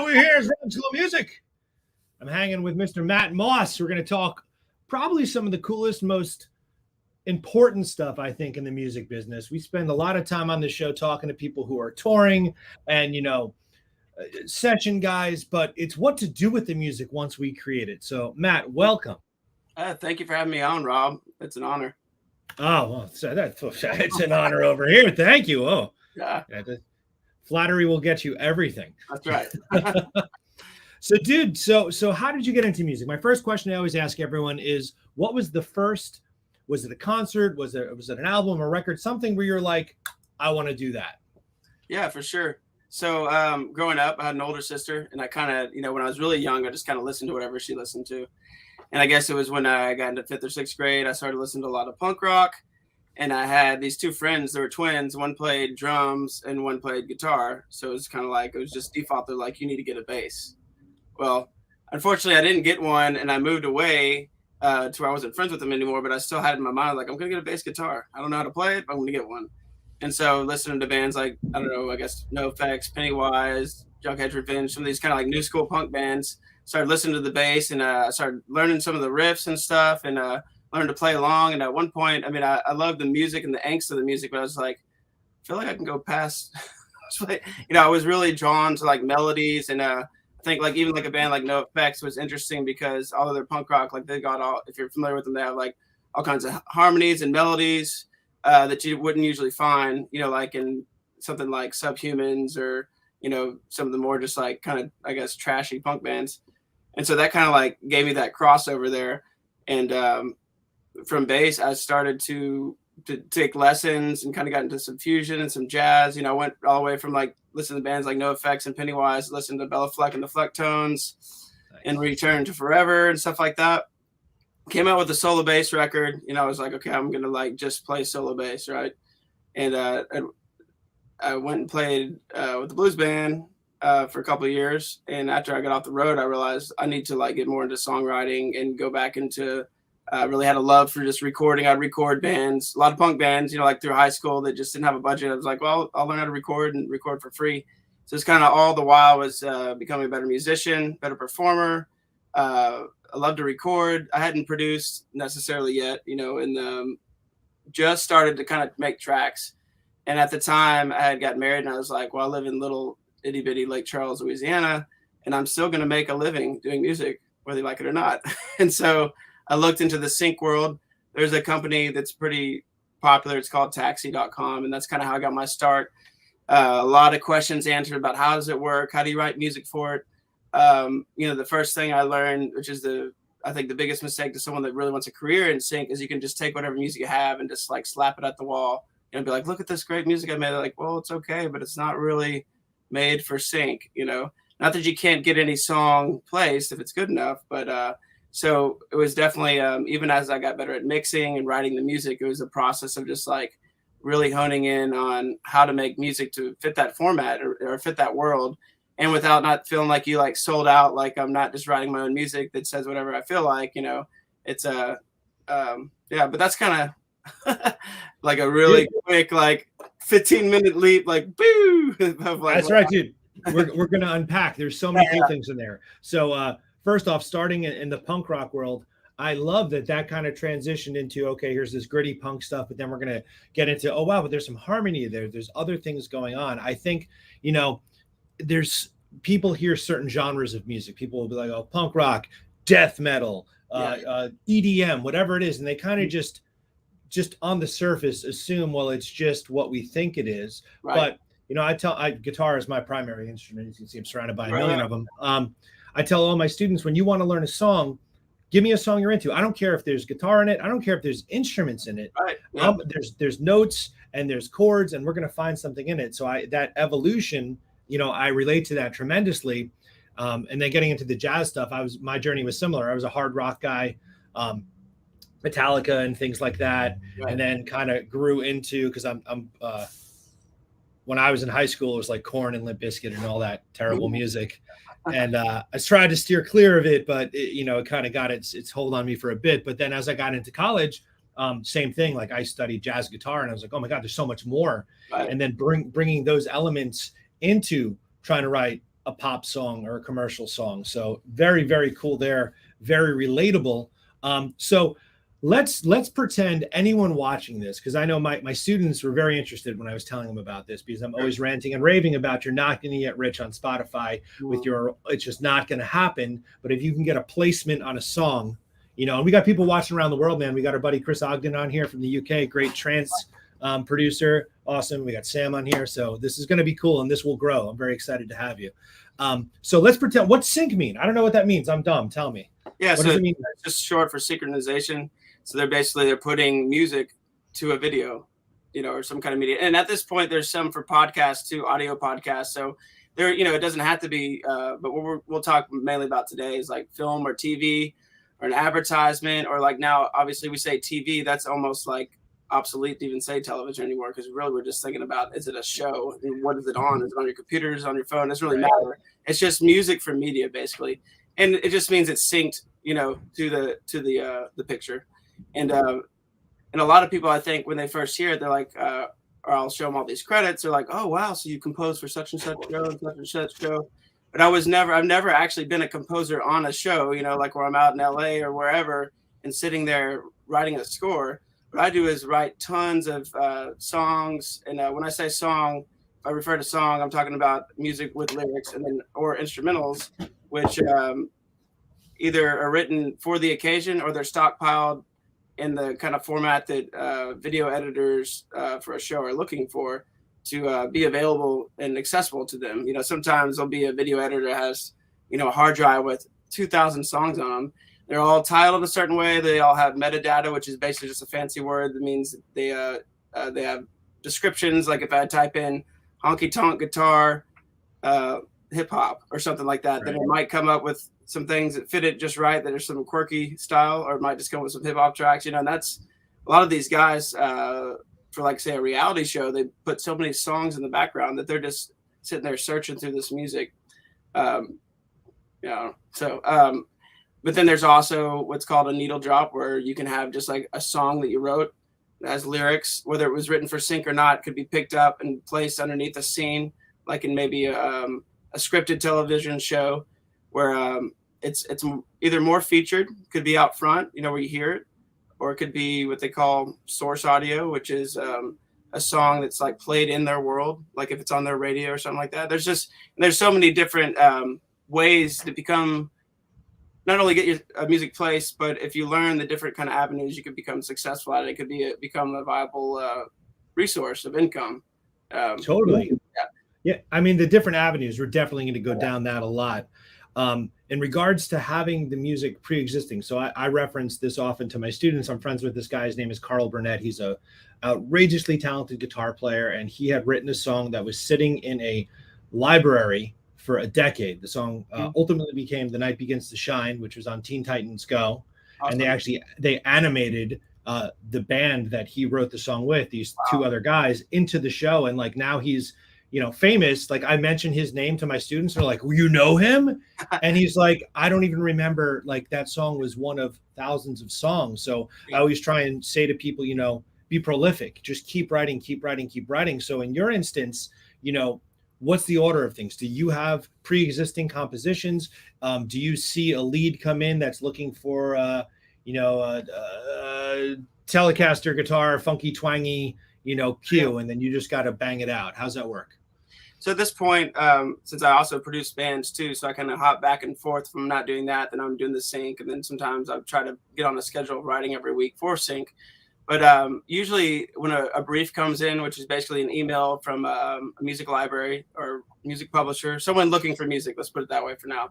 over here is Ron Slow Music. I'm hanging with Mr. Matt Moss. We're going to talk probably some of the coolest, most important stuff, I think, in the music business. We spend a lot of time on the show talking to people who are touring and, session guys, but it's what to do with the music once we create it. So, Matt, welcome. Thank you for having me on, Rob. It's an honor. Oh, well, it's an honor over here. Thank you. Oh, yeah. Flattery will get you everything. That's right. So, dude, so how did you get into music? My first question I always ask everyone is, what was the first? Was it a concert? Was it an album, a record, something where you're like, I want to do that? Yeah, for sure. So growing up, I had an older sister, and I kind of, when I was really young, I just kind of listened to whatever she listened to. And I guess it was when I got into 5th or 6th grade, I started listening to a lot of punk rock. And I had these two friends, they were twins. One played drums and one played guitar. So it was kind of like, it was just default. They're like, you need to get a bass. Well, unfortunately, I didn't get one, and I moved away to where I wasn't friends with them anymore, but I still had in my mind, like, I'm going to get a bass guitar. I don't know how to play it, but I'm going to get one. And so listening to bands like, I don't know, I guess NoFX, Pennywise, Jughead's Revenge, some of these kind of like new school punk bands, started listening to the bass, and I started learning some of the riffs and stuff, and learned to play along. And at one point, I loved the music and the angst of the music, but I was like, I feel like I can go past, I was really drawn to like melodies. And I think like even like a band like NoFX was interesting because all of their punk rock, like they got all, if you're familiar with them, they have like all kinds of harmonies and melodies that you wouldn't usually find, like in something like Subhumans or, some of the more just like kind of, I guess, trashy punk bands. And so that kind of like gave me that crossover there. And from bass, I started to take lessons and kind of got into some fusion and some jazz. I went all the way from like listening to bands like NoFX and Pennywise, listening to Bella Fleck and the Flecktones, and Return to Forever and stuff like that. Came out with a solo bass record. I was like, okay, I'm gonna like just play solo bass, right? And I went and played with the blues band for a couple of years. And after I got off the road, I realized I need to like get more into songwriting and go back into. Really had a love for just recording. I'd record bands, a lot of punk bands, like through high school that just didn't have a budget. I was like, well, I'll learn how to record and record for free. So it's kind of all the while was becoming a better musician, better performer. I love to record. I hadn't produced necessarily yet, and just started to kind of make tracks. And at the time I had got married, and I was like, well, I live in little itty bitty Lake Charles, Louisiana, and I'm still going to make a living doing music, whether you like it or not. And so I looked into the sync world. There's a company that's pretty popular. It's called taxi.com. And that's kind of how I got my start. A lot of questions answered about how does it work? How do you write music for it? The first thing I learned, which is I think the biggest mistake to someone that really wants a career in sync, is you can just take whatever music you have and just like slap it at the wall and be like, look at this great music I made. They're like, well, it's okay, but it's not really made for sync, Not that you can't get any song placed if it's good enough, but so it was definitely, even as I got better at mixing and writing the music, it was a process of just like really honing in on how to make music to fit that format or fit that world. And without not feeling like you like sold out, like I'm not just writing my own music that says whatever I feel like, it's but that's kind of like a really quick, like 15-minute leap, like boo. Of like, that's right, dude. We're going to unpack. There's so many cool things in there. So, first off, starting in the punk rock world, I love that kind of transitioned into, okay, here's this gritty punk stuff, but then we're going to get into, oh, wow, but there's some harmony there. There's other things going on. I think, there's people hear certain genres of music. People will be like, oh, punk rock, death metal, EDM, whatever it is. And they kind of just on the surface assume, well, it's just what we think it is. Right. But, guitar is my primary instrument. As you can see, I'm surrounded by a million of them. I tell all my students, when you want to learn a song, give me a song you're into. I don't care if there's guitar in it. I don't care if there's instruments in it. Right. Yeah. There's notes and there's chords, and we're going to find something in it. So that evolution, I relate to that tremendously. And then getting into the jazz stuff, my journey was similar. I was a hard rock guy, Metallica and things like that. Right. And then kind of grew into, because when I was in high school, it was like Korn and Limp Bizkit and all that terrible music. And I tried to steer clear of it, but it kind of got its hold on me for a bit. But then as I got into college, same thing. Like I studied jazz guitar, and I was like, oh my God, there's so much more. Right. And then bringing those elements into trying to write a pop song or a commercial song. So very, very cool there. Very relatable. So let's pretend anyone watching this, because I know my students were very interested when I was telling them about this, because I'm always ranting and raving about you're not going to get rich on Spotify with it's just not going to happen. But if you can get a placement on a song, and we got people watching around the world, man. We got our buddy Chris Ogden on here from the UK, great trance producer. Awesome. We got Sam on here. So this is going to be cool, and this will grow. I'm very excited to have you. So let's pretend. What's sync mean? I don't know what that means. I'm dumb. Tell me. Yeah, what does it mean? It's just short for synchronization. So they're putting music to a video, or some kind of media. And at this point, there's some for podcasts too, audio podcasts. So there, it doesn't have to be, but what we'll talk mainly about today is like film or TV or an advertisement, or like now, obviously we say TV, that's almost like obsolete to even say television anymore, because really we're just thinking about, is it a show? And what is it on? Is it on your computer? Is it on your phone? It doesn't really matter. It's just music for media, basically. And it just means it's synced, to the picture. And a lot of people, I think, when they first hear it, they're like, or I'll show them all these credits. They're like, oh wow, so you composed for such and such show and such and such show. But I've never actually been a composer on a show, like where I'm out in LA or wherever and sitting there writing a score. What I do is write tons of songs. And when I say song, if I refer to song, I'm talking about music with lyrics or instrumentals, which either are written for the occasion or they're stockpiled in the kind of format that video editors for a show are looking for to be available and accessible to them. Sometimes there'll be a video editor that has, a hard drive with 2,000 songs on them. They're all titled a certain way. They all have metadata, which is basically just a fancy word that means they have descriptions. Like if I type in honky tonk guitar, hip hop or something like that, then it might come up with some things that fit it just right, that are some quirky style, or it might just come with some hip hop tracks, and that's a lot of these guys for like say a reality show, they put so many songs in the background that they're just sitting there searching through this music. But then there's also what's called a needle drop, where you can have just like a song that you wrote that has lyrics, whether it was written for sync or not, could be picked up and placed underneath a scene, like in maybe a scripted television show, where it's either more featured, could be out front, where you hear it, or it could be what they call source audio, which is a song that's like played in their world, like if it's on their radio or something like that. There's so many different ways to become, not only get your music placed, but if you learn the different kind of avenues, you could become successful at it. It could become a viable resource of income. Totally. Yeah. I mean, the different avenues, we're definitely going to go down that a lot. In regards to having the music pre-existing. So I reference this often to my students. I'm friends with this guy. His name is Carl Burnett. He's a outrageously talented guitar player. And he had written a song that was sitting in a library for a decade. The song ultimately became The Night Begins to Shine, which was on Teen Titans Go. Awesome. And they animated the band that he wrote the song with, these two other guys, into the show. And like now he's, famous. Like I mentioned his name to my students. They're like, well, you know him? And he's like, I don't even remember, like that song was one of thousands of songs. So I always try and say to people, be prolific, just keep writing, keep writing, keep writing. So in your instance, what's the order of things? Do you have pre-existing compositions? Do you see a lead come in that's looking for, Telecaster guitar, funky, twangy, cue, and then you just got to bang it out? How's that work? So at this point, since I also produce bands too, so I kind of hop back and forth from not doing that, then I'm doing the sync, and then sometimes I try to get on a schedule of writing every week for sync. But usually when a brief comes in, which is basically an email from a music library or music publisher, someone looking for music, let's put it that way for now,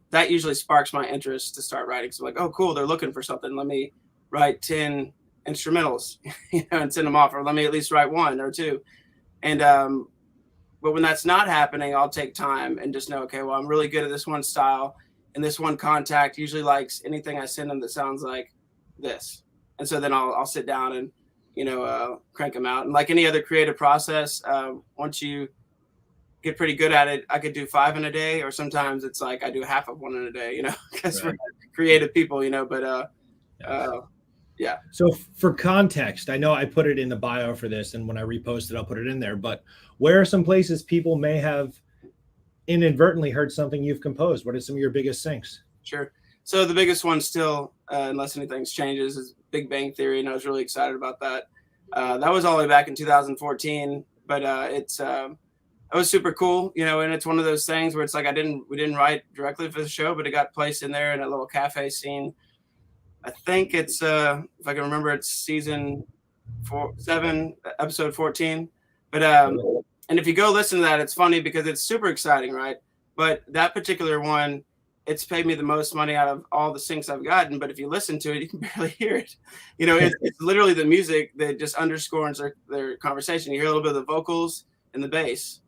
that usually sparks my interest to start writing. So I'm like, oh, cool, they're looking for something. Let me write 10 instrumentals, and send them off, or let me at least write 1 or 2. And but when that's not happening, I'll take time and just know, okay, well, I'm really good at this one style, and this one contact usually likes anything I send them that sounds like this. And so then I'll sit down and, crank them out. And like any other creative process, once you get pretty good at it, I could do 5 in a day, or sometimes it's like I do half of 1 in a day, because we're creative people, but yeah. So for context, I know I put it in the bio for this, and when I repost it, I'll put it in there. But where are some places people may have inadvertently heard something you've composed. What are some of your biggest syncs? Sure. So the biggest one still, unless anything changes, is Big Bang Theory, and I was really excited about that. That was all the way back in 2014, but it was super cool, you know. And it's one of those things where it's like we didn't write directly for the show, but it got placed in there in a little cafe scene. I think it's if I can remember, it's season 7, episode 14. But and if you go listen to that, it's funny because it's super exciting, right? But that particular one, it's paid me the most money out of all the syncs I've gotten. But if you listen to it, you can barely hear it. You know, it's literally the music that just underscores their conversation. You hear a little bit of the vocals and the bass.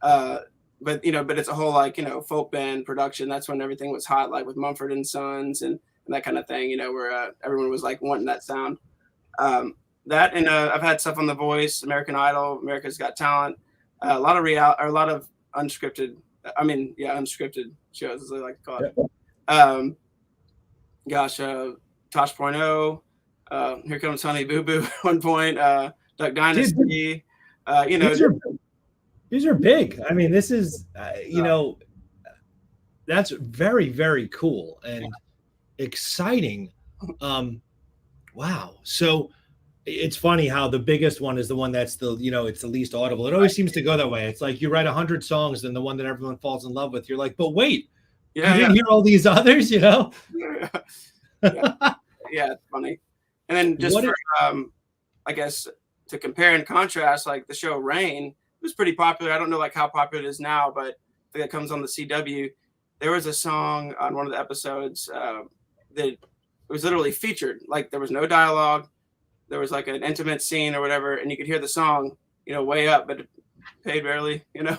But you know, but it's a whole, like, you know, folk band production. That's when everything was hot, like with Mumford and Sons and that kind of thing, you know, where everyone was like wanting that sound. That and I've had stuff on The Voice, American Idol, America's Got Talent, a lot of unscripted. Unscripted shows, as they like to call it. Tosh.0, Here Comes Honey Boo Boo at one point, Duck Dynasty. You know, these are big. I mean, this is, you know, that's very, very cool and exciting. Wow. So it's funny how the biggest one is the one that's the, you know, it's the least audible. It always seems to go that way. It's like you write 100 songs, and the one that everyone falls in love with, you're like, but wait, you didn't hear all these others, you know? Yeah, it's funny. And then just I guess to compare and contrast, like the show Rain was pretty popular. I don't know like how popular it is now, but I think it comes on the CW. There was a song on one of the episodes that was literally featured. Like there was no dialogue. There was like an intimate scene or whatever, and you could hear the song, you know, way up, but it paid barely, you know.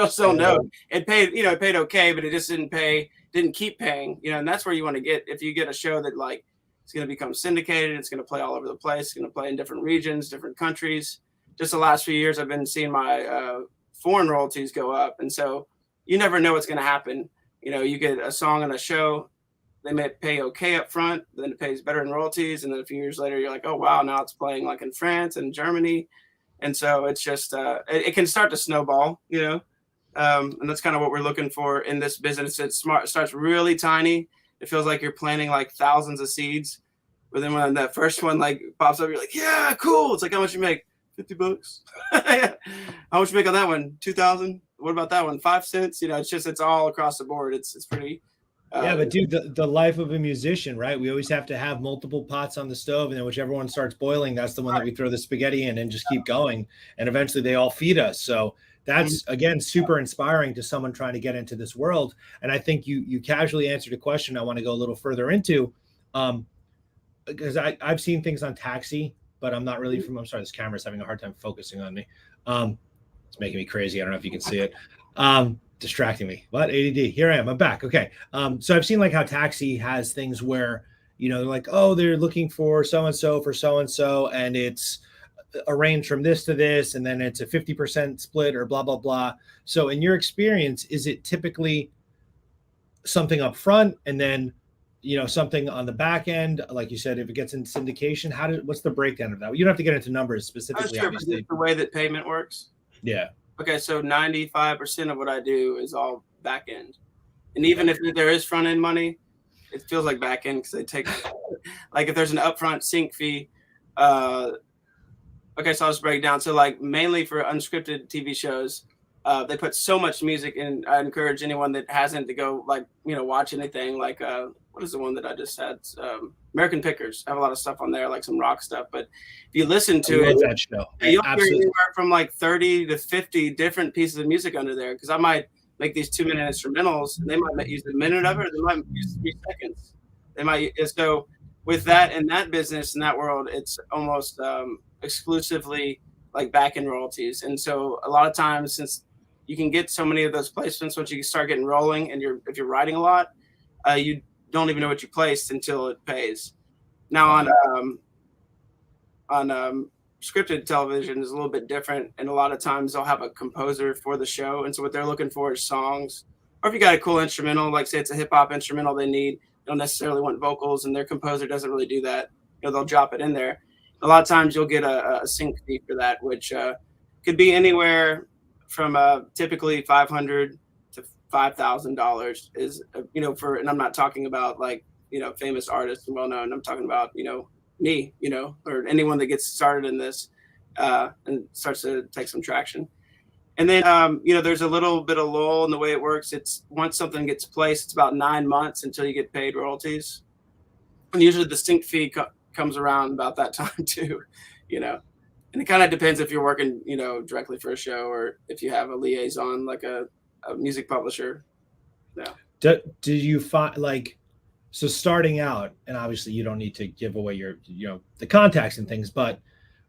Still no. It paid okay, but it just didn't keep paying, you know. And that's where you want to get, if you get a show that like it's going to become syndicated, it's going to play all over the place, it's going to play in different regions, different countries. Just the last few years, I've been seeing my foreign royalties go up, and so you never know what's going to happen. You know, you get a song on a show, they may pay okay up front, then it pays better in royalties, and then a few years later, you're like, oh wow, now it's playing like in France and Germany, and so it's just it can start to snowball, you know, and that's kind of what we're looking for in this business. It starts really tiny. It feels like you're planting like thousands of seeds, but then when that first one like pops up, you're like, yeah, cool. It's like, how much you make? $50. How much you make on that one? 2,000. What about that one? 5 cents. You know, it's all across the board. It's pretty. Yeah, but dude, the life of a musician, right? We always have to have multiple pots on the stove, and then whichever one starts boiling, that's the one that we throw the spaghetti in and just keep going. And eventually they all feed us. So that's, again, super inspiring to someone trying to get into this world. And I think you casually answered a question I want to go a little further into, because I've seen things on Taxi, but I'm not really I'm sorry, this camera's having a hard time focusing on me. It's making me crazy. I don't know if you can see it. Distracting me. What? ADD. Here I am. I'm back. Okay. So I've seen like how Taxi has things where, you know, they're like, oh, they're looking for so-and-so for so-and-so, and it's arranged from this to this, and then it's a 50% split or blah, blah, blah. So in your experience, is it typically something up front and then, you know, something on the back end? Like you said, if it gets into syndication, what's the breakdown of that? You don't have to get into numbers specifically. Sure, obviously. The way that payment works. Yeah. Okay, so 95% of what I do is all back end, and even if there is front end money, it feels like back end because they take like if there's an upfront sync fee. Okay, so I'll just break it down. So like mainly for unscripted TV shows, they put so much music in. I encourage anyone that hasn't to go like, you know, watch anything like what is the one that I just had? American Pickers. I have a lot of stuff on there, like some rock stuff. But if you listen to it, that show. You'll hear anywhere from like 30 to 50 different pieces of music under there. Because I might make these 2-minute instrumentals, and they might use a minute of it, or they might use 3 seconds. They might. So with that in that business in that world, it's almost exclusively like back end royalties. And so a lot of times, since you can get so many of those placements, once you start getting rolling, and if you're writing a lot, you don't even know what you placed until it pays. Now on scripted television is a little bit different, and a lot of times they'll have a composer for the show, and so what they're looking for is songs, or if you got a cool instrumental, like say it's a hip hop instrumental they don't necessarily want vocals, and their composer doesn't really do that. You know, they'll drop it in there. A lot of times you'll get a sync fee for that, which could be anywhere from typically $500 to $5,000 is, for, and I'm not talking about like, famous artists and well known. I'm talking about, me, or anyone that gets started in this and starts to take some traction. And then, there's a little bit of lull in the way it works. It's once something gets placed, it's about 9 months until you get paid royalties. And usually the sync fee comes around about that time too, and it kind of depends if you're working, directly for a show or if you have a liaison, like a music publisher. Yeah. Do you find like, so starting out, and obviously you don't need to give away your, the contacts and things, but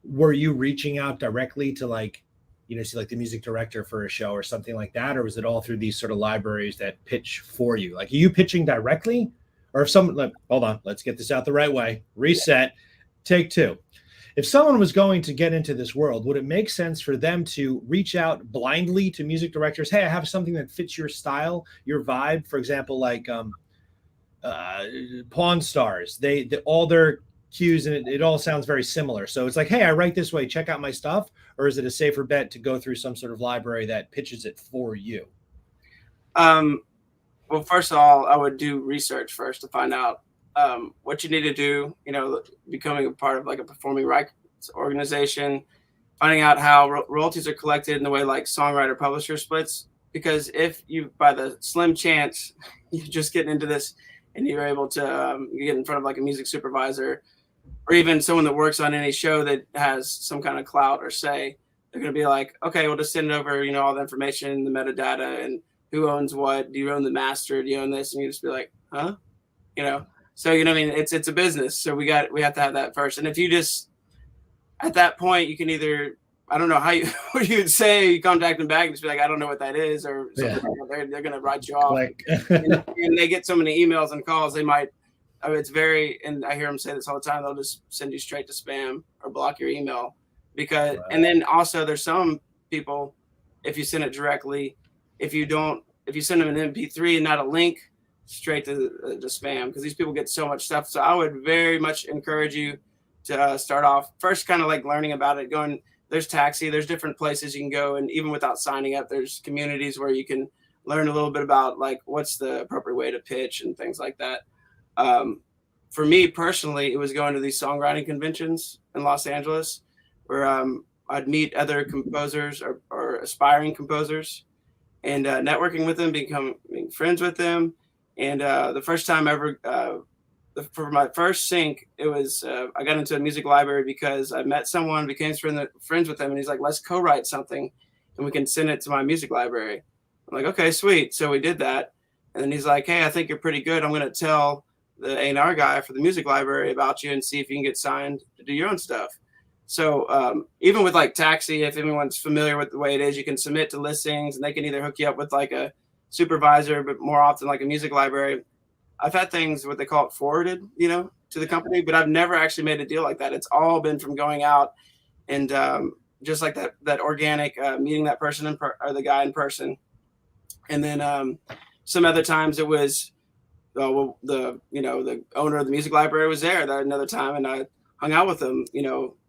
were you reaching out directly to like, see like the music director for a show or something like that? Or was it all through these sort of libraries that pitch for you? Like, are you pitching directly? Or if someone, like, hold on, let's get this out the right way. Reset, take two. If someone was going to get into this world, would it make sense for them to reach out blindly to music directors? Hey, I have something that fits your style, your vibe. For example, like Pawn Stars, they all their cues and it all sounds very similar. So it's like, hey, I write this way, check out my stuff. Or is it a safer bet to go through some sort of library that pitches it for you? Well, first of all, I would do research first to find out what you need to do, becoming a part of like a performing rights organization, finding out how royalties are collected in the way like songwriter publisher splits. Because if you, by the slim chance, you're just getting into this and you're able to you get in front of like a music supervisor or even someone that works on any show that has some kind of clout or say, they're going to be like, okay, we'll just send over, all the information, the metadata, and who owns what. Do you own the master? Do you own this? And you just be like, huh? So, I mean, it's a business. So we have to have that first. And if you just, at that point, you can either, I don't know how you, what you would say, you contact them back and just be like, I don't know what that is, or something. Yeah. They're going to write you off. Like, and they get so many emails and calls, they might, it's very, and I hear them say this all the time, they'll just send you straight to spam or block your email because, and then also there's some people, if you send it directly, if you send them an MP3 and not a link, straight to spam, because these people get so much stuff. So I would very much encourage you to start off first, kind of like learning about it, going, there's Taxi, there's different places you can go. And even without signing up, there's communities where you can learn a little bit about like, what's the appropriate way to pitch and things like that. For me personally, it was going to these songwriting conventions in Los Angeles where I'd meet other composers or aspiring composers and networking with them, becoming friends with them. And the first time ever, for my first sync, it was, I got into a music library because I met someone, became friends with them. And he's like, let's co-write something and we can send it to my music library. I'm like, okay, sweet. So we did that. And then he's like, hey, I think you're pretty good. I'm going to tell the A&R guy for the music library about you and see if you can get signed to do your own stuff. So even with like Taxi, if anyone's familiar with the way it is, you can submit to listings and they can either hook you up with like a supervisor, but more often like a music library. I've had things, what they call it, forwarded, to the company, but I've never actually made a deal like that. It's all been from going out and just like that organic meeting that person or the guy in person. And then some other times it was, the owner of the music library was there that another time, and I hung out with him,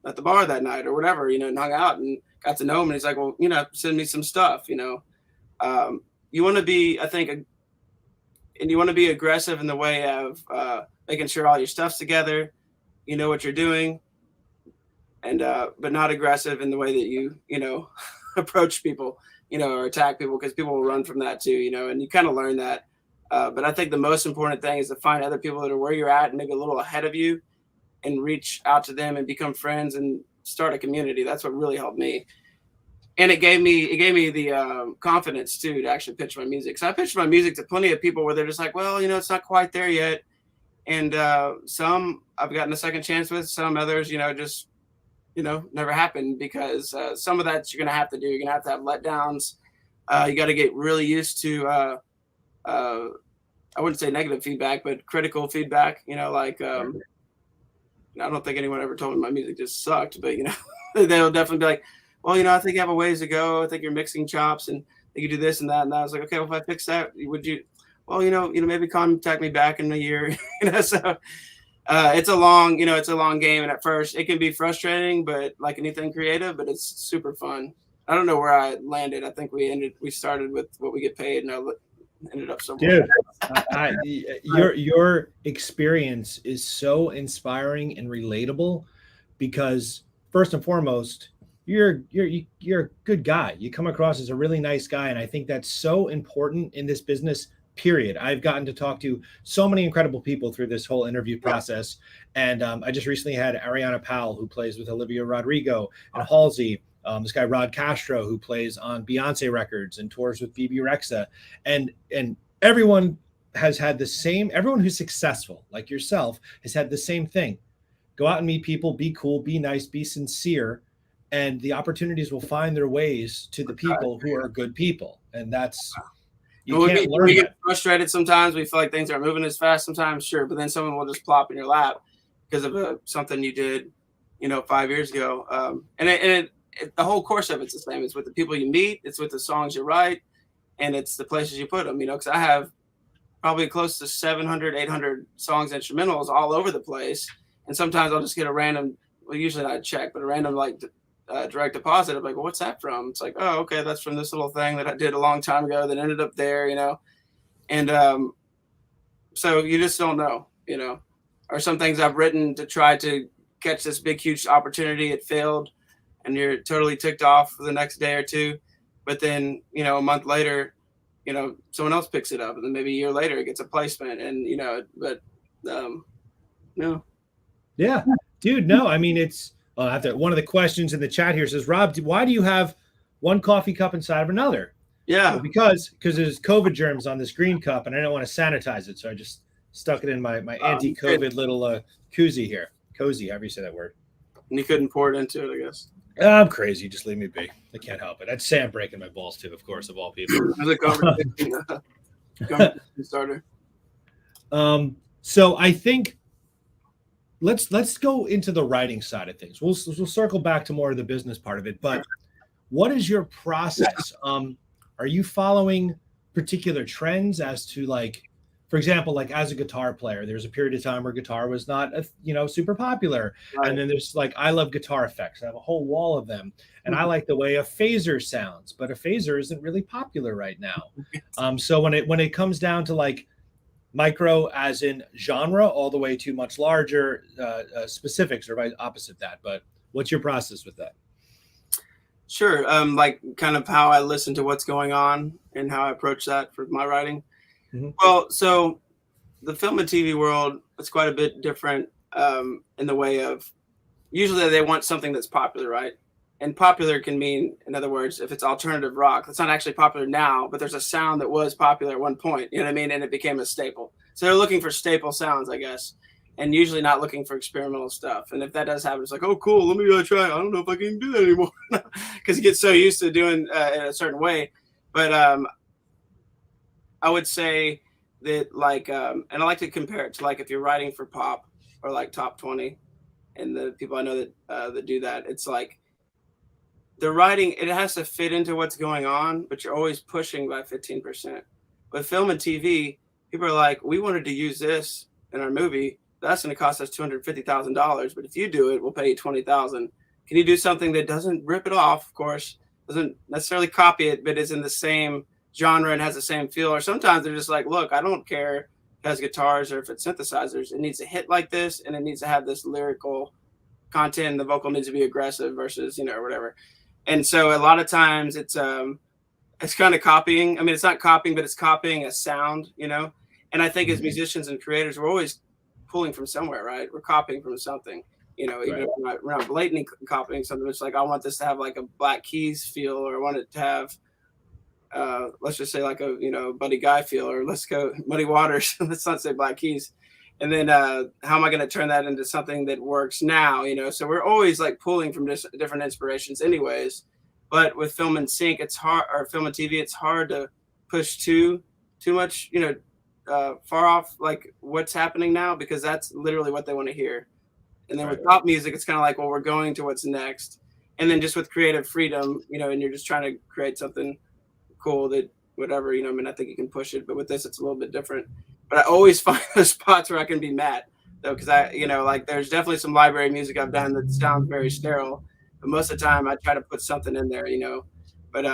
at the bar that night or whatever, and hung out and got to know him. And he's like, well, send me some stuff, you want to be, I think, and you want to be aggressive in the way of making sure all your stuff's together, you know what you're doing, and but not aggressive in the way that you approach people, or attack people, because people will run from that too, and you kind of learn that. But I think the most important thing is to find other people that are where you're at and maybe a little ahead of you and reach out to them and become friends and start a community. That's what really helped me. And it gave me the confidence too to actually pitch my music. So I pitched my music to plenty of people where they're just like, well, it's not quite there yet. And some I've gotten a second chance with, some others, just, never happened, because some of that you're going to have to do. You're going to have letdowns. You got to get really used to, I wouldn't say negative feedback, but critical feedback, I don't think anyone ever told me my music just sucked, but, they'll definitely be like, well, I think you have a ways to go. I think you're mixing chops and you do this and that. And I was like, okay, well, if I fix that, would you, well, maybe contact me back in a year, so it's a long game. And at first it can be frustrating, but like anything creative, but it's super fun. I don't know where I landed. I think we started with what we get paid, and ended up somewhere. Dude, your experience is so inspiring and relatable because first and foremost, you're a good guy. You come across as a really nice guy, and I think that's so important in this business. Period. I've gotten to talk to so many incredible people through this whole interview process, and I just recently had Ariana Powell, who plays with Olivia Rodrigo, and Halsey. This guy Rod Castro, who plays on Beyonce records and tours with BB Rexa, and everyone has had the same. Everyone who's successful, like yourself, has had the same thing. Go out and meet people, be cool, be nice, be sincere, and the opportunities will find their ways to the people who are good people, and that's. We get frustrated sometimes. We feel like things aren't moving as fast sometimes, sure, but then someone will just plop in your lap because of something you did, 5 years ago. And the whole course of it's the same. It's with the people you meet, it's with the songs you write, and it's the places you put them. Because I have probably close to 700, 800 songs, instrumentals all over the place, and sometimes I'll just get a random, well, usually not a check, but a random direct deposit. I'm like, well, what's that from? It's like, oh, okay, that's from this little thing that I did a long time ago that ended up there, and so you just don't know, or some things I've written to try to catch this big huge opportunity. It failed, and you're totally ticked off for the next day or two, but then a month later, someone else picks it up, and then maybe a year later it gets a placement, and no. Yeah, dude, no, I mean, it's one of the questions in the chat here says, Rob, why do you have one coffee cup inside of another? Yeah. Well, because there's COVID germs on this green cup, and I don't want to sanitize it, so I just stuck it in my anti-COVID little koozie here. Cozy, however you say that word. And you couldn't pour it into it, I guess. I'm crazy. Just leave me be. I can't help it. I'd say I'm breaking my balls too, of course, of all people. There's a conversation starter. So I think let's go into the writing side of things. We'll circle back to more of the business part of it, but what is your process? Are you following particular trends as to, like, for example, like as a guitar player, there's a period of time where guitar was not super popular, right. And then there's like, I love guitar effects. I have a whole wall of them, and I like the way a phaser sounds, but a phaser isn't really popular right now. So when it comes down to like micro as in genre all the way to much larger specifics, or right opposite that, but what's your process with that? Sure. Like kind of how I listen to what's going on and how I approach that for my writing. Mm-hmm. Well, so the film and TV world is quite a bit different in the way of, usually they want something that's popular, right? And popular can mean, in other words, if it's alternative rock, that's not actually popular now, but there's a sound that was popular at one point, you know what I mean? And it became a staple. So they're looking for staple sounds, I guess, and usually not looking for experimental stuff. And if that does happen, it's like, oh, cool, let me try. I don't know if I can do that anymore, because you get so used to doing it a certain way. But I would say that, like, and I like to compare it to, like, if you're writing for pop or like top 20, and the people I know that do that, it's like, the writing, it has to fit into what's going on, but you're always pushing by 15%. With film and TV, people are like, we wanted to use this in our movie. That's going to cost us $250,000. But if you do it, we'll pay you $20,000. Can you do something that doesn't rip it off, of course, doesn't necessarily copy it, but is in the same genre and has the same feel? Or sometimes they're just like, look, I don't care if it has guitars or if it's synthesizers. It needs to hit like this, and it needs to have this lyrical content. And the vocal needs to be aggressive versus, or whatever. And so a lot of times it's kind of copying. I mean, it's not copying, but it's copying a sound, And I think as musicians and creators, we're always pulling from somewhere, right? We're copying from something, even if we're not blatantly copying something. It's like, I want this to have like a Black Keys feel, or I want it to have, let's just say like a, Buddy Guy feel, or let's go Muddy Waters. Let's not say Black Keys. And then how am I going to turn that into something that works now? So we're always like pulling from different inspirations anyways. But with film and sync, it's hard, or film and TV, it's hard to push too much, far off like what's happening now, because that's literally what they want to hear. And then with pop music, it's kind of like, well, we're going to what's next. And then just with creative freedom, and you're just trying to create something cool that whatever, I think you can push it. But with this, it's a little bit different. But I always find those spots where I can be mad, though, because like there's definitely some library music I've done that sounds very sterile. But most of the time, I try to put something in there, But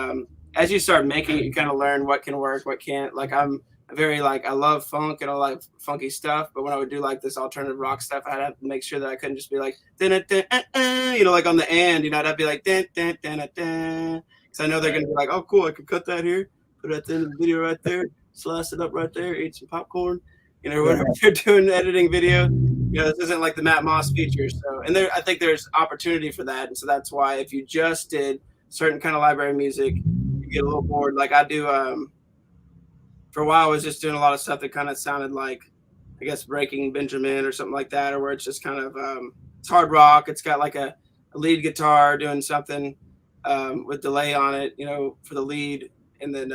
as you start making it, you kind of learn what can work, what can't. Like I'm very like I love funk and I like funky stuff, but when I would do like this alternative rock stuff, I'd have to make sure that I couldn't just be like you know, like on the end, you know, I'd be like because I know they're gonna be like, oh cool, I could cut that here, put it at the end of the video right there, slice it up right there, eat some popcorn, you know, whatever you're doing editing video. You know, this isn't like the Matt Moss feature. So, and there, I think there's opportunity for that, and so that's why if you just did certain kind of library music, you get a little bored. Like I do. For a while, I was just doing a lot of stuff that kind of sounded like, I guess, Breaking Benjamin or something like that, or where it's just kind of it's hard rock. It's got like a lead guitar doing something with delay on it, you know, for the lead, and then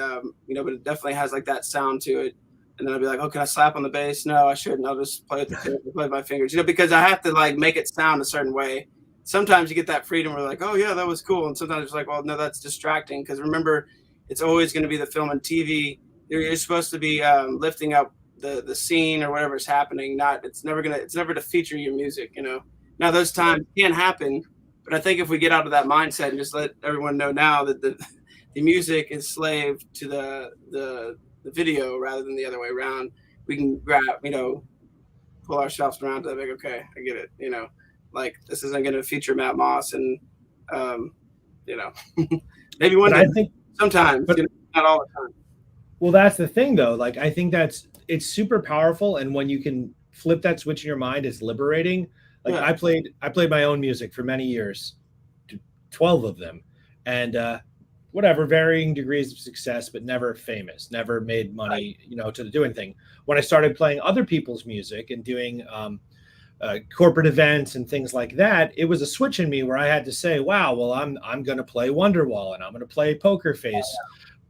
you know, but it definitely has like that sound to it. And then I'd be like, oh, can I slap on the bass? No, I shouldn't. I'll just play with play with my fingers, you know, because I have to like make it sound a certain way. Sometimes you get that freedom where like, oh yeah, that was cool, and sometimes it's like, well, no, that's distracting, because remember, it's always going to be the film and TV. You're supposed to be lifting up the scene or whatever's happening. It's never to feature your music, you know. Now those times can happen, but I think if we get out of that mindset and just let everyone know now that the music is slave to the video rather than the other way around, we can grab, you know, pull ourselves around to like, okay, I get it, you know, like this isn't going to feature Matt Moss, and you know, maybe one day, I think sometimes, but, you know, not all the time. Well, that's the thing though. Like, I think it's super powerful. And when you can flip that switch in your mind, it's liberating. Like I played my own music for many years, 12 of them. And whatever, varying degrees of success, but never famous, never made money, you know, to do anything. When I started playing other people's music and doing corporate events and things like that, it was a switch in me where I had to say, wow, well, I'm going to play Wonderwall and I'm going to play Poker Face.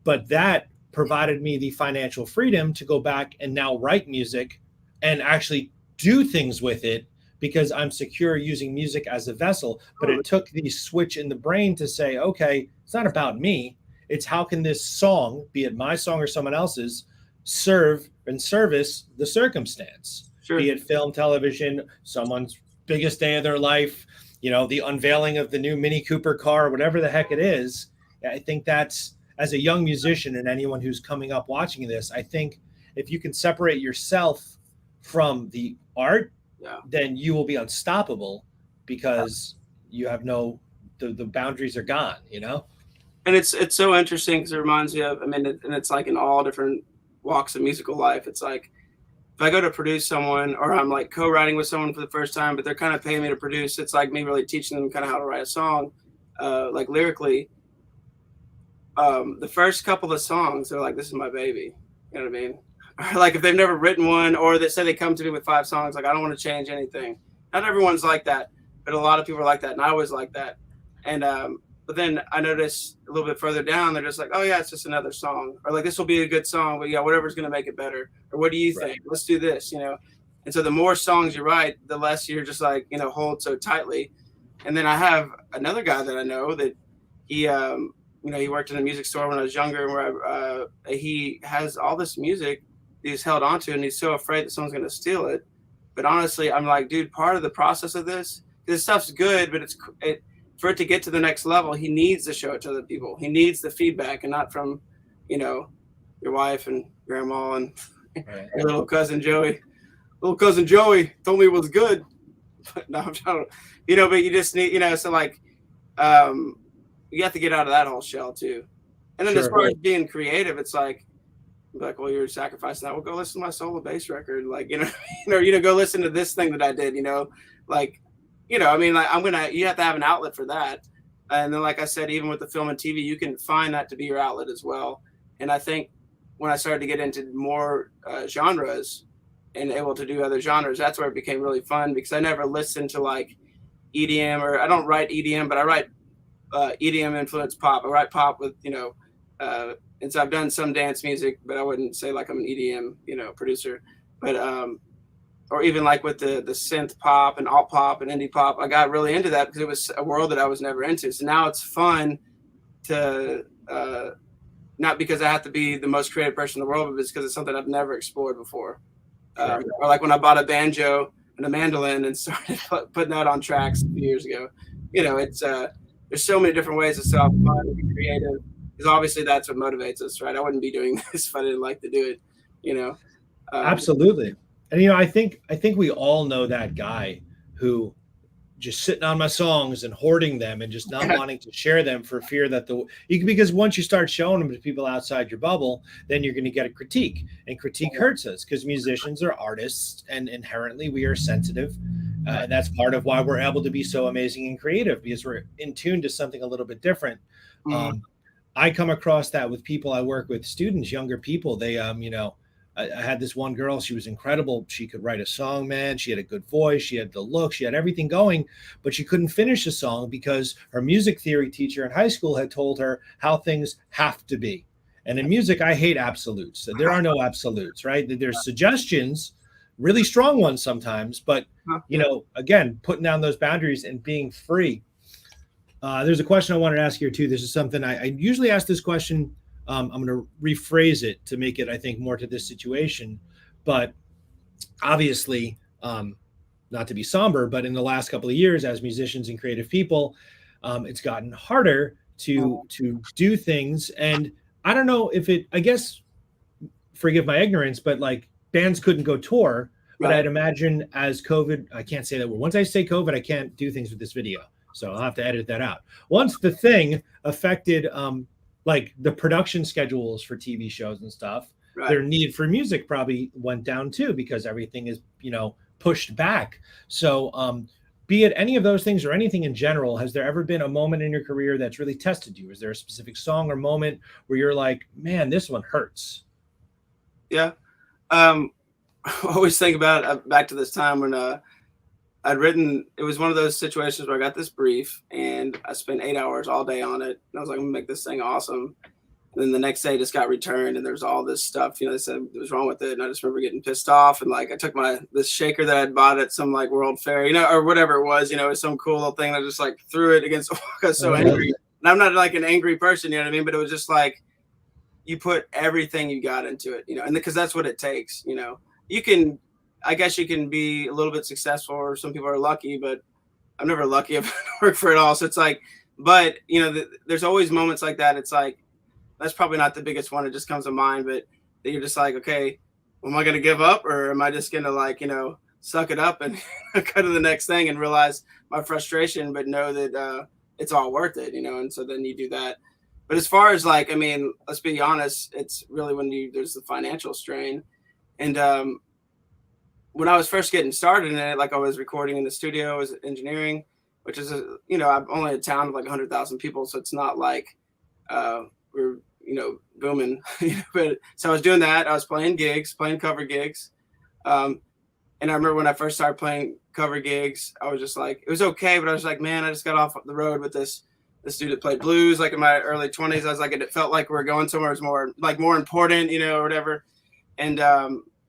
But that provided me the financial freedom to go back and now write music and actually do things with it, because I'm secure using music as a vessel. But it took the switch in the brain to say, okay, it's not about me. It's how can this song, be it my song or someone else's, serve and service the circumstance, be it film, television, someone's biggest day of their life, you know, the unveiling of the new Mini Cooper car, whatever the heck it is. I think that's, as a young musician and anyone who's coming up watching this, I think if you can separate yourself from the art, then you will be unstoppable, because you have the boundaries are gone, you know? And it's so interesting because it reminds me of, I mean, and it's like in all different walks of musical life. It's like, if I go to produce someone, or I'm like co-writing with someone for the first time, but they're kind of paying me to produce, it's like me really teaching them kind of how to write a song, like lyrically. The first couple of songs, they're like, this is my baby. You know what I mean? Or like if they've never written one, or they say they come to me with 5 songs, like I don't want to change anything. Not everyone's like that, but a lot of people are like that, and I was like that. And but then I noticed a little bit further down, they're just like, oh yeah, it's just another song, or like this will be a good song, but yeah, whatever's gonna make it better, or what do you think? Let's do this, you know. And so the more songs you write, the less you're just like, you know, hold so tightly. And then I have another guy that I know that he you know, he worked in a music store when I was younger, where he has all this music he's held onto, and he's so afraid that someone's going to steal it. But honestly, I'm like, dude, part of the process of this stuff's good, but for it to get to the next level, he needs to show it to other people. He needs the feedback, and not from, you know, your wife and grandma and your little cousin Joey. Little cousin Joey told me it was good. But no, I'm trying to, you know, but you just need, you know, so like, you have to get out of that whole shell too. And then as far as being creative, it's like, well, you're sacrificing that. Well, go listen to my solo bass record. Like, you know, or, you know, go listen to this thing that I did, you know, like, you know, I mean, like you have to have an outlet for that. And then, like I said, even with the film and TV, you can find that to be your outlet as well. And I think when I started to get into more genres and able to do other genres, that's where it became really fun, because I never listened to like EDM, or I don't write EDM, but I write EDM influenced pop. I write pop with, you know, and so I've done some dance music, but I wouldn't say like I'm an EDM, you know, producer. But or even like with the synth pop and alt pop and indie pop, I got really into that because it was a world that I was never into. So now it's fun to not because I have to be the most creative person in the world, but it's because it's something I've never explored before. Or like when I bought a banjo and a mandolin and started putting that on tracks a few years ago. You know, it's there's so many different ways to self fun and be creative. because obviously that's what motivates us, right? I wouldn't be doing this if I didn't like to do it, you know. Absolutely. And I think we all know that guy who just sitting on my songs and hoarding them and just not wanting to share them for fear that because once you start showing them to people outside your bubble, then you're going to get a critique, and critique hurts us because musicians are artists and inherently we are sensitive. And that's part of why we're able to be so amazing and creative, because we're in tune to something a little bit different. I come across that with people I work with, students, younger people. They, I had this one girl, she was incredible. She could write a song, man. She had a good voice. She had the look. She had everything going, but she couldn't finish a song because her music theory teacher in high school had told her how things have to be. And in music, I hate absolutes. So there are no absolutes, right? There's suggestions, really strong ones sometimes, but, again, putting down those boundaries and being free. There's a question I wanted to ask here too. This is something I usually ask this question. I'm going to rephrase it to make it, I think, more to this situation. But obviously, not to be somber, but in the last couple of years, as musicians and creative people, it's gotten harder to do things. And I don't know if I guess, forgive my ignorance, but like bands couldn't go tour. But I'd imagine as COVID, I can't say that word. Once I say COVID, I can't do things with this video. So I'll have to edit that out. Once the thing affected like the production schedules for TV shows and stuff, their need for music probably went down too, because everything is, pushed back. So be it any of those things or anything in general, has there ever been a moment in your career that's really tested you? Is there a specific song or moment where you're like, man, this one hurts? Yeah. I always think about back to this time when I'd written, it was one of those situations where I got this brief and I spent 8 hours all day on it. And I was like, I'm gonna make this thing awesome. And then the next day it just got returned and there's all this stuff, they said it was wrong with it. And I just remember getting pissed off. And like, I took this shaker that I'd bought at some like World Fair, or whatever it was, it was some cool little thing. I just like threw it against the wall. I was so angry. And I'm not like an angry person, you know what I mean? But it was just like, you put everything you got into it, and because that's what it takes, I guess you can be a little bit successful, or some people are lucky, but I'm never lucky if I work for it all. So it's like, but there's always moments like that. It's like, that's probably not the biggest one. It just comes to mind, but you're just like, okay, am I going to give up, or am I just going to suck it up and go to the next thing and realize my frustration, but know that it's all worth it, And so then you do that. But as far as like, let's be honest, it's really when there's the financial strain. And, when I was first getting started in it, like I was recording in the studio, I was engineering, which is, I'm only a town of like 100,000 people. So it's not like we're, booming. But so I was doing that. I was playing cover gigs. And I remember when I first started playing cover gigs, I was just like, it was okay. But I was like, man, I just got off the road with this dude that played blues, like in my early 20s. I was like, it felt like we were going somewhere was more important, or whatever. And,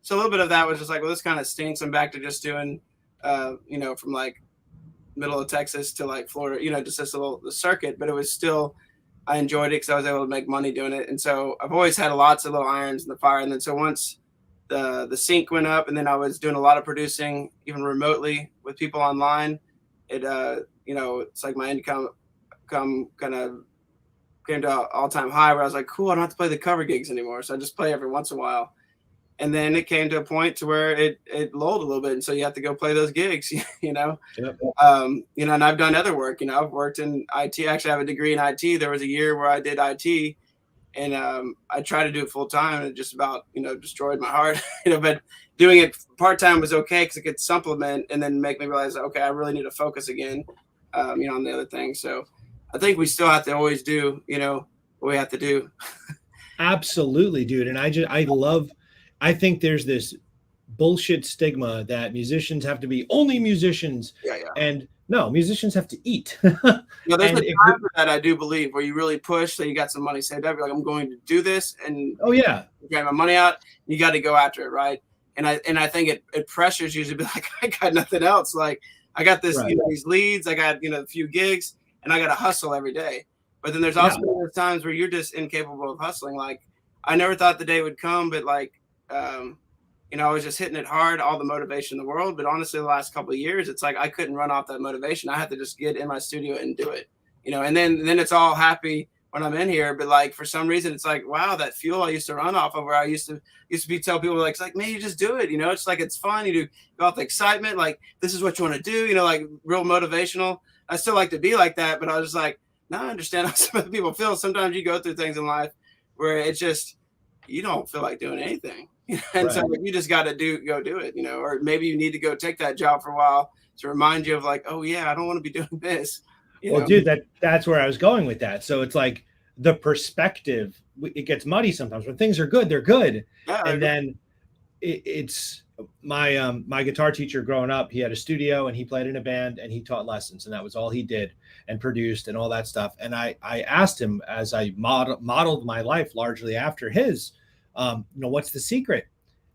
so a little bit of that was just like, well, this kind of stinks. I'm back to just doing, from like middle of Texas to like Florida, just this little the circuit. But it was still, I enjoyed it because I was able to make money doing it. And so I've always had lots of little irons in the fire. And then so once the sync went up, and then I was doing a lot of producing, even remotely with people online, it, it's like my income kind of came to an all-time high where I was like, cool, I don't have to play the cover gigs anymore. So I just play every once in a while. And then it came to a point to where it lulled a little bit. And so you have to go play those gigs, Yep. And I've done other work, I've worked in IT. Actually, I have a degree in IT. There was a year where I did IT, and I tried to do it full time, and it just about, destroyed my heart, but doing it part-time was okay because it could supplement and then make me realize, okay, I really need to focus again, on the other thing. So I think we still have to always do, what we have to do. Absolutely, dude. And I think there's this bullshit stigma that musicians have to be only musicians. Yeah. And no, musicians have to eat. There's a time for that, I do believe, where you really push, so you got some money saved up. You're like, I'm going to do this, and get my money out. You got to go after it, right? And I think it pressures you to be like, I got nothing else. Like, I got this, these leads, I got a few gigs, and I got to hustle every day. But then there's also those times where you're just incapable of hustling. Like, I never thought the day would come, but like, I was just hitting it hard, all the motivation in the world. But honestly, the last couple of years, it's like I couldn't run off that motivation. I had to just get in my studio and do it, and then it's all happy when I'm in here. But like for some reason, it's like, wow, that fuel I used to run off of, where I used to be tell people like, it's like, man, you just do it. You know, it's like, it's fun. You do go off the excitement. Like, this is what you want to do. You know, like real motivational. I still like to be like that, but I was just like, now I understand how some other people feel. Sometimes you go through things in life where it's just, you don't feel like doing anything. And so you just got to go do it, you know, or maybe you need to go take that job for a while to remind you of like, oh yeah, I don't want to be doing this. Well, dude, that's where I was going with that. So it's like the perspective, it gets muddy sometimes. When things are good, they're good. Yeah, and then it's my guitar teacher growing up, he had a studio and he played in a band and he taught lessons, and that was all he did, and produced and all that stuff. And I asked him, as I modeled my life largely after his, you know, what's the secret?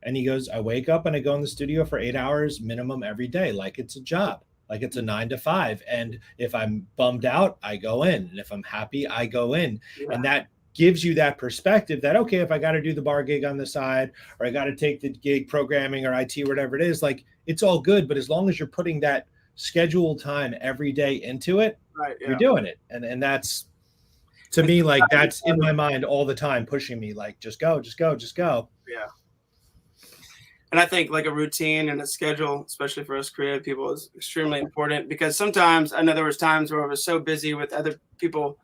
And he goes, I wake up and I go in the studio for 8 hours minimum every day, like it's a job, like it's a 9 to 5. And if I'm bummed out, I go in. And if I'm happy, I go in. Yeah. And that gives you that perspective that, okay, if I got to do the bar gig on the side, or I got to take the gig programming or IT, whatever it is, like it's all good. But as long as you're putting that scheduled time every day into it, right, you're doing it. And that's, to me, like that's in my mind all the time, pushing me like, just go, just go, just go. Yeah. And I think like a routine and a schedule, especially for us creative people, is extremely important, because sometimes I know there was times where I was so busy with other people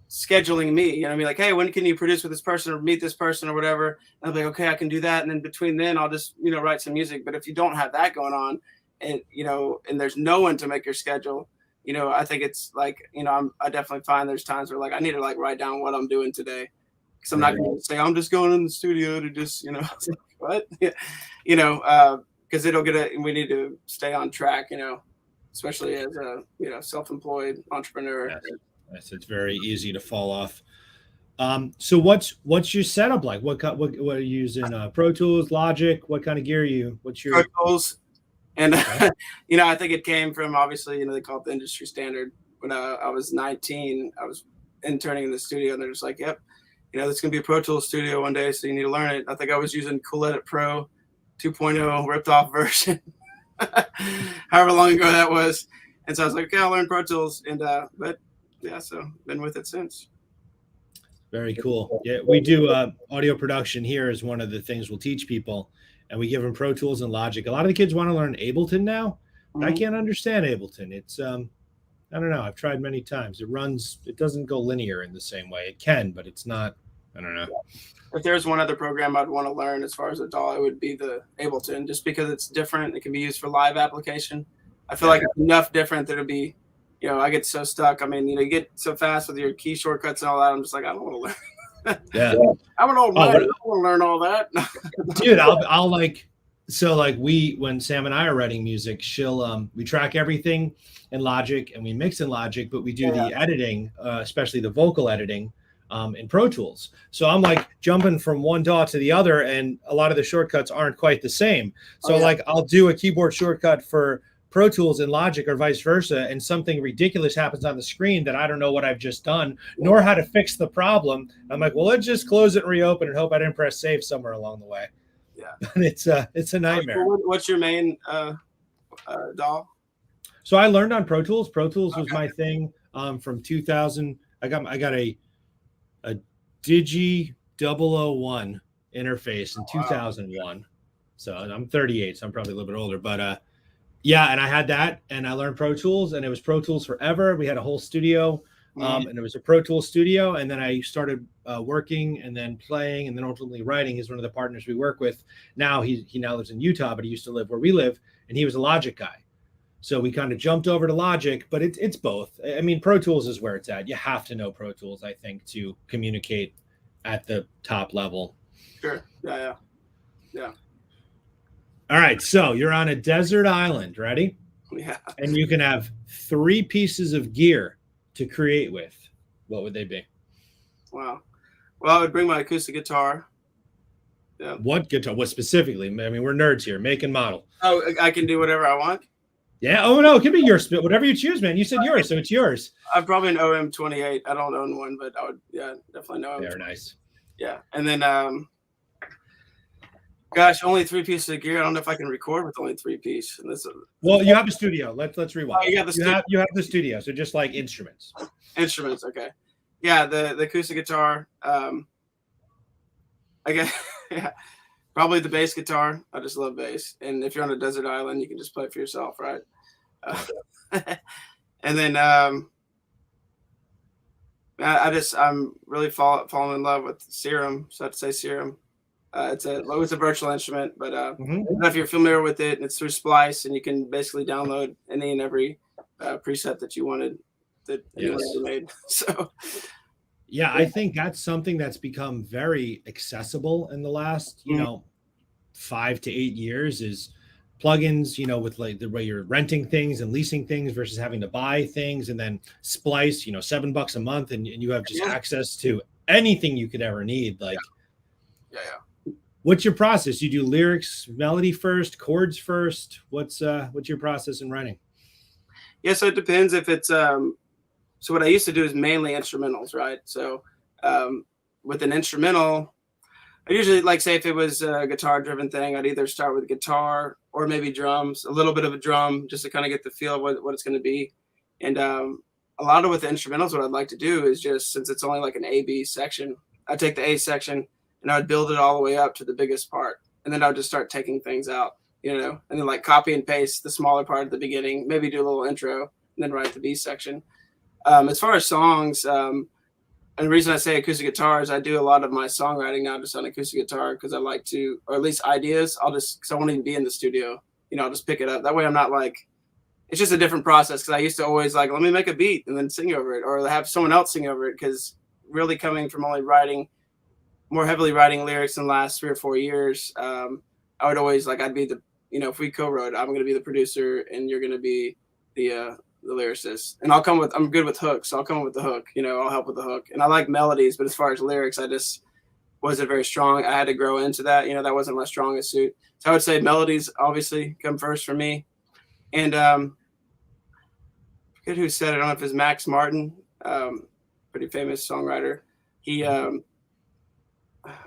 scheduling me, you know what I mean? Like, hey, when can you produce with this person or meet this person or whatever? And I'll be like, okay, I can do that. And then between then I'll just, you know, write some music. But if you don't have that going on, and, you know, and there's no one to make your schedule, you know, I think it's like, you know, I definitely find there's times where like, I need to like write down what I'm doing today. Cause I'm not going to say, I'm just going in the studio to just, you know, what, you know, cause we need to stay on track, you know, especially as a, you know, self-employed entrepreneur. Yes, it's very easy to fall off. So what's your setup like? What are you using? Pro Tools, Logic? What kind of gear are you? What's your Pro Tools? And you know, I think it came from, obviously, you know, they call it the industry standard. When I was 19, I was interning in the studio, and they're just like, yep, you know, it's gonna be a Pro Tools studio one day, so you need to learn it. I think I was using Cool Edit Pro 2.0 ripped off version, however long ago that was. And so I was like, okay, I'll learn Pro Tools, and but yeah, so been with it since. Very cool. Yeah, we do audio production here is one of the things we'll teach people, and we give them Pro Tools and Logic. A lot of the kids want to learn Ableton now. Mm-hmm. I can't understand Ableton. It's I don't know. I've tried many times. It doesn't go linear in the same way. It can, but it's not. I don't know. If there's one other program I'd want to learn as far as a DAW, it would be the Ableton, just because it's different. It can be used for live application. I feel like it's enough different that it'd be, you know, I get so stuck. I mean, you know, you get so fast with your key shortcuts and all that. I'm just like, I don't want to learn. Yeah. I'm an old man. I don't want to learn all that. Dude, I'll like, so like when Sam and I are writing music, we track everything in Logic and we mix in Logic, but we do the editing, especially the vocal editing, in Pro Tools. So I'm like jumping from one DAW to the other, and a lot of the shortcuts aren't quite the same. So like I'll do a keyboard shortcut for Pro Tools in Logic or vice versa, and something ridiculous happens on the screen that I don't know what I've just done, nor how to fix the problem. I'm like, well, let's just close it and reopen and hope I didn't press save somewhere along the way. Yeah. It's a nightmare. What's your main DAW? So I learned on Pro Tools. Pro Tools was my thing from 2000. I got a Digi 001 interface in 2001. So I'm 38, so I'm probably a little bit older, but yeah, and I had that, and I learned Pro Tools, and it was Pro Tools forever. We had a whole studio, and it was a Pro Tools studio, and then I started working and then playing and then ultimately writing. He's one of the partners we work with. Now he now lives in Utah, but he used to live where we live, and he was a Logic guy. So we kind of jumped over to Logic, but it's both. I mean, Pro Tools is where it's at. You have to know Pro Tools, I think, to communicate at the top level. Sure. Yeah. All right, so you're on a desert island, ready? Yeah. And you can have 3 pieces of gear to create with. What would they be? Wow. Well, I would bring my acoustic guitar. Yeah. What guitar? What specifically? I mean, we're nerds here. Make and model. Oh, I can do whatever I want? Yeah. Oh, no, it could be yours. Whatever you choose, man. You said yours, so it's yours. I'm probably an OM28. I don't own one, but I would, definitely know. They're nice. Yeah. And then, gosh, only 3 pieces of gear. I don't know if I can record with only 3 pieces. Well, you have a studio. Let's rewind. Oh, you have the studio. You have the studio, so just like instruments. Instruments, okay. Yeah, the acoustic guitar. I guess yeah, probably the bass guitar. I just love bass. And if you're on a desert island, you can just play it for yourself, right? Uh, and then I'm really falling in love with Serum. So I'd say Serum. It's a virtual instrument, but I don't know if you're familiar with it. It's through Splice, and you can basically download any and every preset that you wanted that anyone ever made. So yeah, I think that's something that's become very accessible in the last, 5 to 8 years is plugins, with like the way you're renting things and leasing things versus having to buy things, and then Splice, $7 a month, and you have just access to anything you could ever need. Like, what's your process? You do lyrics, melody first, chords first. What's your process in writing? Yeah, so it depends if it's so what I used to do is mainly instrumentals, right? So with an instrumental, I usually like say if it was a guitar driven thing, I'd either start with guitar or maybe drums, a little bit of a drum just to kind of get the feel of what it's going to be. And a lot of with the instrumentals, what I'd like to do is just, since it's only like an A-B section, I'd take the A section and I'd build it all the way up to the biggest part. And then I'd just start taking things out, and then like copy and paste the smaller part at the beginning, maybe do a little intro and then write the B section. As far as songs, and the reason I say acoustic guitar is I do a lot of my songwriting now just on acoustic guitar because I like to, or at least ideas, because I won't even be in the studio, I'll just pick it up. That way I'm not like, it's just a different process because I used to always like, let me make a beat and then sing over it or have someone else sing over it, because really coming from only more heavily writing lyrics in the last 3 or 4 years, I would always like, I'd be the, if we co-wrote, I'm going to be the producer and you're going to be the lyricist, and I'm good with hooks. So I'll come up with the hook, I'll help with the hook, and I like melodies, but as far as lyrics, I just wasn't very strong. I had to grow into that. That wasn't my strongest suit. So I would say melodies obviously come first for me. And I forget who said it. I don't know if it's Max Martin, pretty famous songwriter. He, what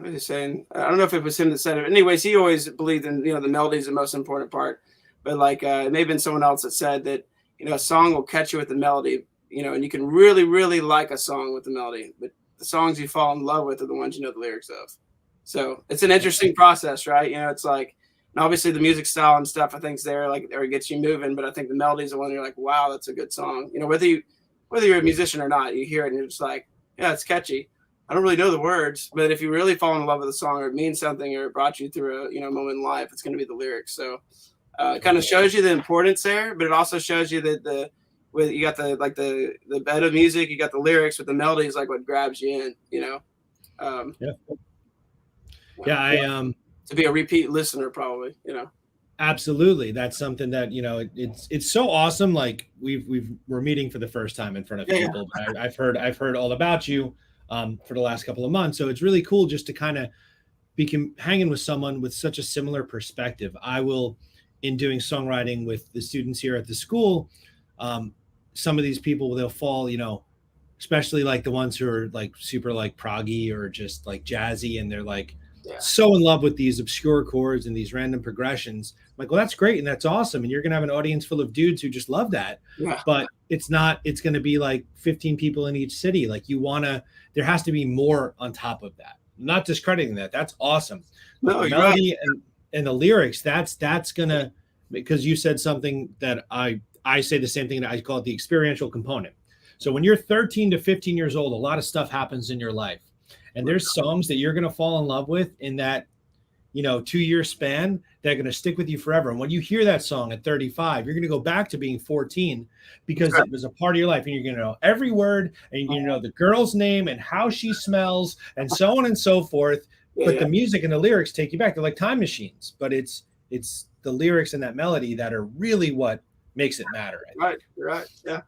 was he saying? I don't know if it was him that said it. Anyways, he always believed in, the melody is the most important part. But like, it may have been someone else that said that, a song will catch you with the melody, and you can really, really like a song with the melody, but the songs you fall in love with are the ones you know the lyrics of. So it's an interesting process, right? It's like, and obviously the music style and stuff I think is there, like, or it gets you moving, but I think the melody is the one you're like, wow, that's a good song. Whether you're a musician or not, you hear it and you're just like, yeah, it's catchy. I don't really know the words, but if you really fall in love with the song or it means something or it brought you through a moment in life, it's going to be the lyrics. So it kind of shows you the importance there, but it also shows you that you got the bed of music, you got the lyrics, but the melody is like what grabs you in, to be a repeat listener, probably, Absolutely. That's something that, it's so awesome. Like we're meeting for the first time in front of people, but I've heard all about you for the last couple of months. So it's really cool just to kind of be hanging with someone with such a similar perspective. I will, in doing songwriting with the students here at the school, some of these people, they'll fall, especially like the ones who are like super like proggy or just like jazzy, and they're like so in love with these obscure chords and these random progressions. I'm like, well, that's great and that's awesome, and you're gonna have an audience full of dudes who just love that. But it's gonna be like 15 people in each city. Like there has to be more on top of that. I'm not discrediting that. That's awesome. But no, the melody and the lyrics, that's gonna, because you said something that I say the same thing, that I call it the experiential component. So when you're 13 to 15 years old, a lot of stuff happens in your life, and there's songs that you're going to fall in love with in that 2-year span that are going to stick with you forever. And when you hear that song at 35, you're going to go back to being 14 because it was a part of your life, and you're going to know every word, and you're going to know the girl's name and how she smells and so on and so forth. But the music and the lyrics take you back. They're like time machines, but it's the lyrics and that melody that are really what makes it matter. Right. Yeah.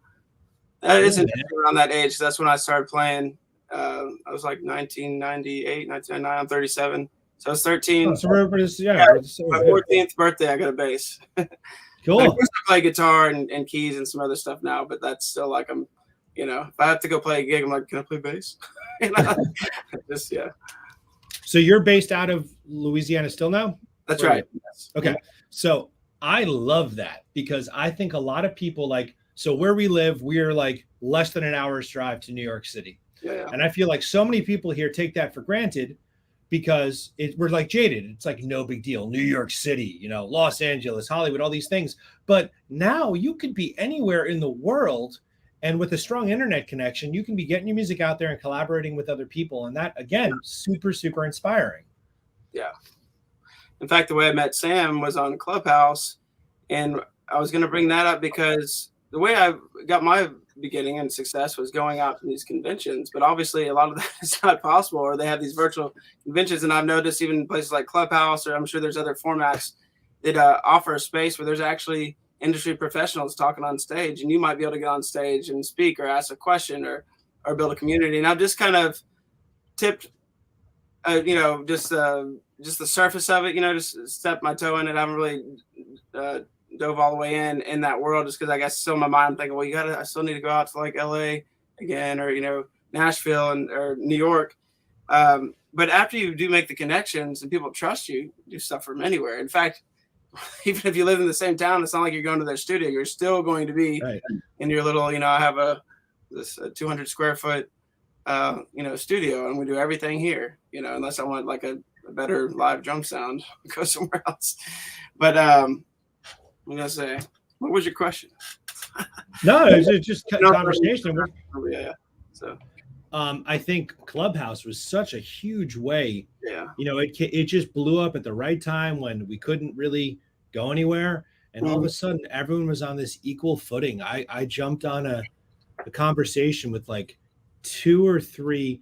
That is around that age. That's when I started playing. I was like 1998, 1999. I'm 37. So I was 13. Oh, so we're my 14th birthday, I got a bass. Cool. I play guitar and keys and some other stuff now, but that's still like, I'm, if I have to go play a gig, I'm like, can I play bass? So you're based out of Louisiana still now? That's right. Yes. Okay. So I love that, because I think a lot of people, like, so where we live, we're like less than an hour's drive to New York City. Yeah. And I feel like so many people here take that for granted because we're like jaded. It's like no big deal. New York City, Los Angeles, Hollywood, all these things. But now you could be anywhere in the world. And with a strong internet connection, you can be getting your music out there and collaborating with other people. And that, again, super, super inspiring. Yeah. In fact, the way I met Sam was on Clubhouse. And I was going to bring that up because the way I got my beginning and success was going out to these conventions. But obviously, a lot of that is not possible, or they have these virtual conventions. And I've noticed even places like Clubhouse, or I'm sure there's other formats that offer a space where there's actually industry professionals talking on stage, and you might be able to get on stage and speak or ask a question or build a community. And I've just kind of tipped, just the surface of it, just stepped my toe in it. I haven't really dove all the way in that world, just because I guess still in my mind I'm thinking, well, I still need to go out to like LA again, or Nashville or New York. But after you do make the connections and people trust you, do stuff from anywhere. In fact, even if you live in the same town, it's not like you're going to their studio. You're still going to be in your little, I have this 200 square foot, studio, and we do everything here, unless I want like a better live drum sound, go somewhere else. But I'm gonna say, what was your question? No, it's just conversation. Yeah. So I think Clubhouse was such a huge way. Yeah. It just blew up at the right time when we couldn't really go anywhere, and all of a sudden everyone was on this equal footing. I jumped on a conversation with like 2 or 3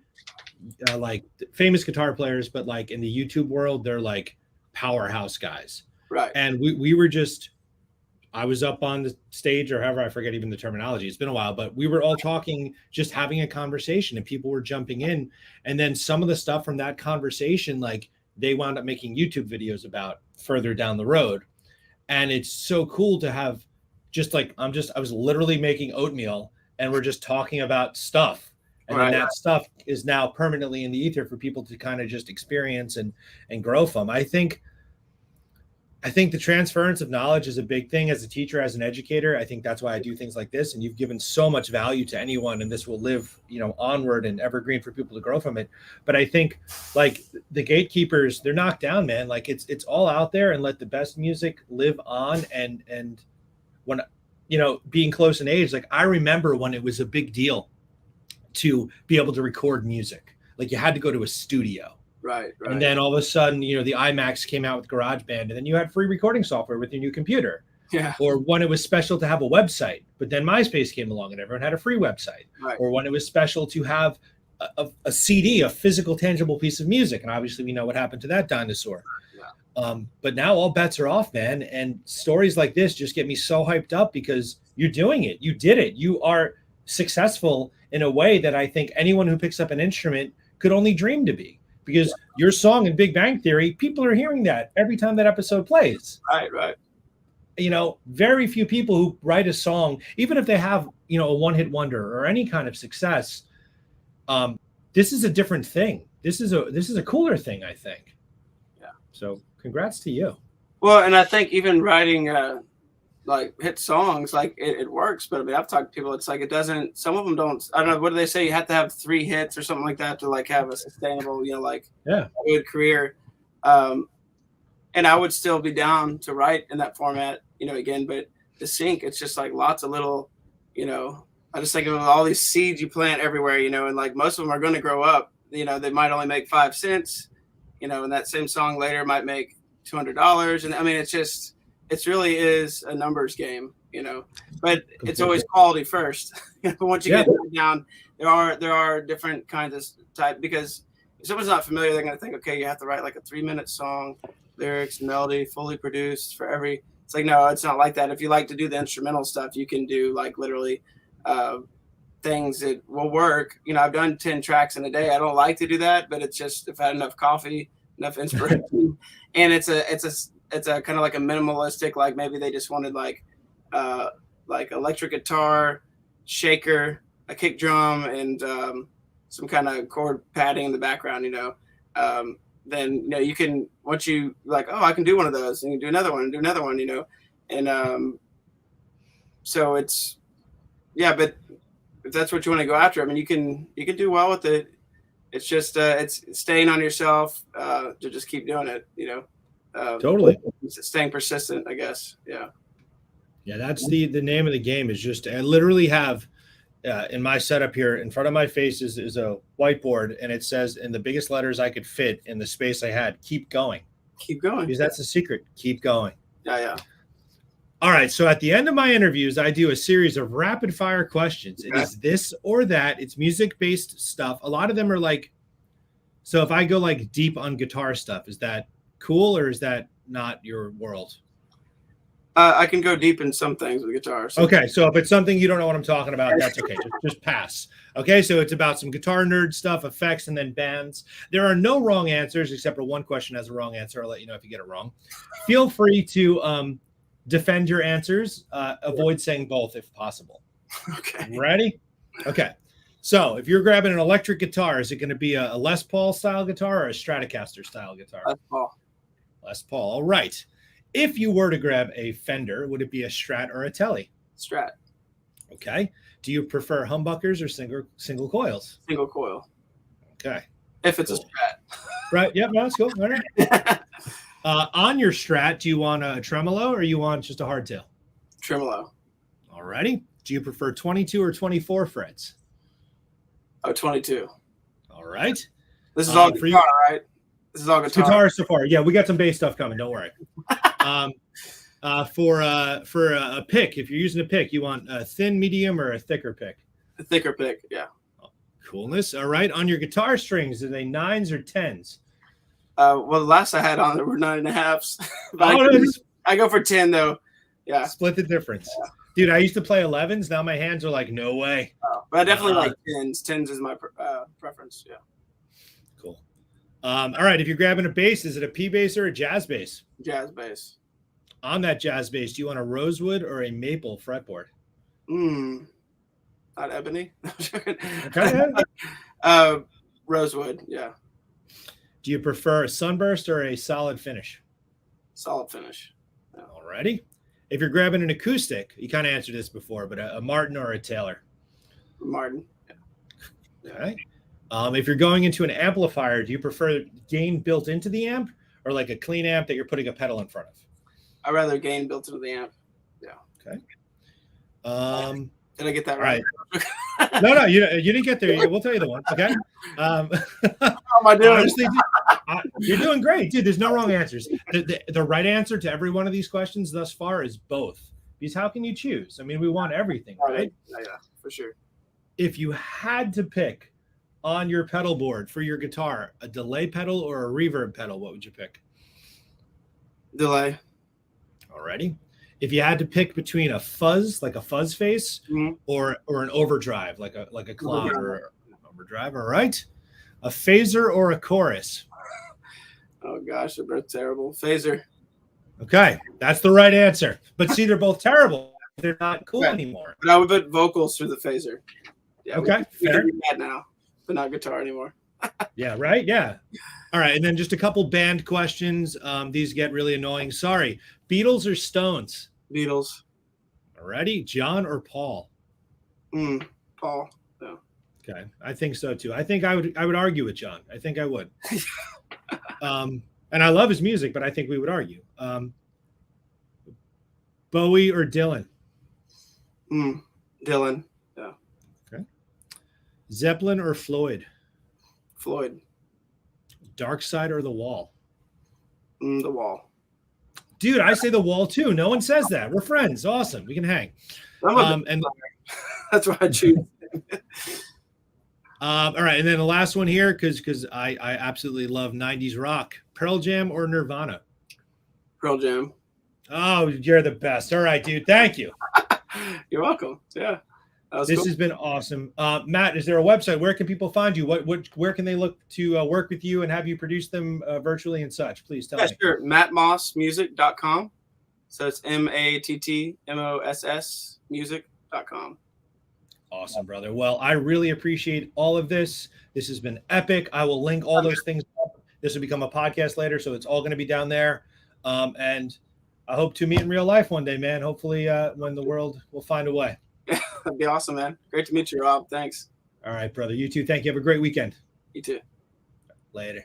like famous guitar players, but like in the YouTube world, they're like powerhouse guys. Right. And I was up on the stage, or however, I forget even the terminology. It's been a while, but we were all talking, just having a conversation, and people were jumping in. And then some of the stuff from that conversation, like they wound up making YouTube videos about further down the road. And it's so cool to have I was literally making oatmeal and we're just talking about stuff. And then that stuff is now permanently in the ether for people to kind of just experience and grow from. I think the transference of knowledge is a big thing as a teacher, as an educator. I think that's why I do things like this. And you've given so much value to anyone, and this will live, onward and evergreen for people to grow from it. But I think like the gatekeepers, they're knocked down, man. Like it's all out there, and let the best music live on. And when, being close in age, like I remember when it was a big deal to be able to record music, like you had to go to a studio. Right. And then all of a sudden, the iMacs came out with GarageBand, and then you had free recording software with your new computer. Yeah. Or when it was special to have a website, but then MySpace came along and everyone had a free website. Right. Or when it was special to have a CD, a physical, tangible piece of music. And obviously we know what happened to that dinosaur. Yeah. But now all bets are off, man. And stories like this just get me so hyped up because you're doing it. You did it. You are successful in a way that I think anyone who picks up an instrument could only dream to be. Because your song in Big Bang Theory, people are hearing that every time that episode plays. Right. Very few people who write a song, even if they have, a one-hit wonder or any kind of success, this is a different thing. This is a cooler thing, I think. Yeah. So congrats to you. Well, and I think even writing like hit songs, like it works, but I mean I've talked to people, it's like it doesn't, some of them don't, I don't know, what do they say, you have to have 3 hits or something like that to like have a sustainable, good career. And I would still be down to write in that format, again, but to sync, it's just like lots of little, I just think of all these seeds you plant everywhere, and like most of them are going to grow up, they might only make 5 cents, and that same song later might make $200. And I mean, it really is a numbers game, but it's always quality first. Once you get down, there are different kinds of type, because if someone's not familiar, they're going to think, okay, you have to write like a 3-minute song, lyrics, melody, fully produced for every, it's like, no, it's not like that. If you like to do the instrumental stuff, you can do like literally things that will work. I've done 10 tracks in a day. I don't like to do that, but it's just, if I had enough coffee, enough inspiration, and it's a kind of like a minimalistic, like maybe they just wanted like electric guitar, shaker, a kick drum, and some kind of chord padding in the background, then, you can, once you like, oh, I can do one of those, and you do another one, and so it's, but if that's what you want to go after, I mean, you can do well with it. It's just it's staying on yourself to just keep doing it. Totally. Staying persistent, I guess. Yeah. Yeah, that's the name of the game. Is just I literally have in my setup here in front of my face is a whiteboard, and it says in the biggest letters I could fit in the space I had, keep going. Keep going. Because that's the secret. Keep going. Yeah. All right. So at the end of my interviews, I do a series of rapid fire questions. It is this or that. It's music based stuff. A lot of them are like, so if I go like deep on guitar stuff, is that cool or is that not your world? I can go deep in some things with guitar. So. Okay. So if it's something you don't know what I'm talking about, that's okay. Just pass. Okay. So it's about some guitar nerd stuff, effects, and then bands. There are no wrong answers except for one question has a wrong answer. I'll let you know if you get it wrong. Feel free to defend your answers. Avoid saying both if possible. Okay. Ready? Okay. So if you're grabbing an electric guitar, is it going to be a Les Paul style guitar or a Stratocaster style guitar? Les Paul. Les Paul. All right. If you were to grab a Fender, would it be a Strat or a Tele? Strat. Okay. Do you prefer humbuckers or single coils? Single coil. Okay. If it's a Strat. Right. Yep. No, that's cool. All right. On your Strat, do you want a tremolo or you want just a hardtail? Tremolo. All righty. Do you prefer 22 or 24 frets? Oh, 22. All right. This is all guitar, right? This is all guitar. Guitar so far. Yeah, we got some bass stuff coming. Don't worry. For a pick, if you're using a pick, you want a thin, medium, or a thicker pick? A thicker pick, yeah. Coolness. All right. On your guitar strings, are they 9s or 10s? Well, the last I had on there were 9.5s. I go for 10 though. Yeah. Split the difference. Yeah. Dude, I used to play 11s. Now my hands are like, no way. But I definitely like 10s. 10s is my preference. Yeah. Cool. All right. If you're grabbing a bass, is it a P bass or a jazz bass? Jazz bass. On that jazz bass, do you want a rosewood or a maple fretboard? Not ebony. Okay. Rosewood. Yeah. Do you prefer a sunburst or a solid finish? Solid finish. Yeah. All righty. If you're grabbing an acoustic, you kind of answered this before, but a Martin or a Taylor? Martin. Yeah. Okay. If you're going into an amplifier, do you prefer gain built into the amp or like a clean amp that you're putting a pedal in front of? I'd rather gain built into the amp. Yeah. Okay. Did I get that right? No, you didn't get there. We'll tell you the one. Okay. How am I doing? Honestly, you're doing great, dude. There's no wrong answers. The right answer to every one of these questions thus far is both. Because how can you choose? I mean, we want everything, right? Yeah, for sure. If you had to pick on your pedal board for your guitar, a delay pedal or a reverb pedal, what would you pick? Delay. Alrighty. If you had to pick between a fuzz, like a fuzz face, or an overdrive, like a cloud or an overdrive, all right. A phaser or a chorus? Oh gosh, they're both terrible. Phaser. Okay, that's the right answer. But see, they're both terrible. They're not cool anymore. But I would put vocals through the phaser. Yeah. Okay, we fair. can do that now, but not guitar anymore. Yeah, right. Yeah. All right, and then just a couple band questions. These get really annoying. Sorry. Beatles or Stones? Beatles. Alrighty, John or Paul? Paul. No. Okay, I think so too. I think I would argue with John. I think I would. And I love his music, but I think we would argue. Bowie or Dylan? Dylan. Yeah. Okay. Zeppelin or Floyd? Floyd. Dark Side or The Wall? The Wall. Dude, I say The Wall too. No one says that. We're friends. Awesome. We can hang. And that's why I choose. All right, and then the last one here, because I absolutely love 90s rock. Pearl Jam or Nirvana? Pearl Jam. Oh, you're the best. All right, dude. Thank you. You're welcome. Yeah. This has been awesome. Matt, is there a website? Where can people find you? Where can they look to work with you and have you produce them virtually and such? Please tell me. Sure. MattMossmusic.com. So it's MattMoss music.com. Awesome, brother. Well, I really appreciate all of this. This has been epic. I will link all those things up. This will become a podcast later, so it's all going to be down there. And I hope to meet in real life one day, man. Hopefully when the world will find a way. That'd be awesome, man. Great to meet you, Rob. Thanks. All right, brother. You too. Thank you. Have a great weekend. You too. Later.